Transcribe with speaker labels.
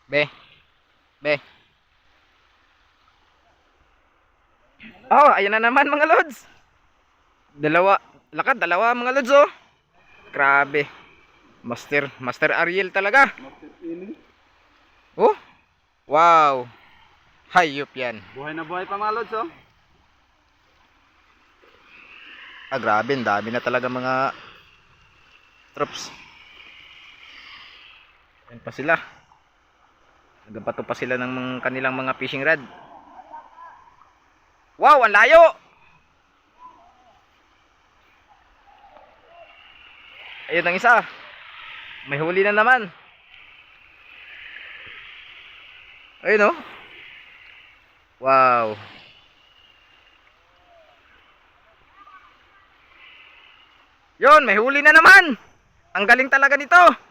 Speaker 1: Be, be. Oh, ayan na naman mga lods. Dalawa, lakad, dalawa mga lods oh. Grabe. Master Ariel talaga. Oh, wow. Hayop yan.
Speaker 2: Buhay na buhay pa mga lods oh.
Speaker 1: Ah, grabe, ang dami na talaga mga troops. Ayan pa sila. Nagabato pa sila ng kanilang mga fishing rod. Wow, ang layo! Ayun ang isa. May huli na naman. Ayun oh. Wow. Yun, may huli na naman. Ang galing talaga nito.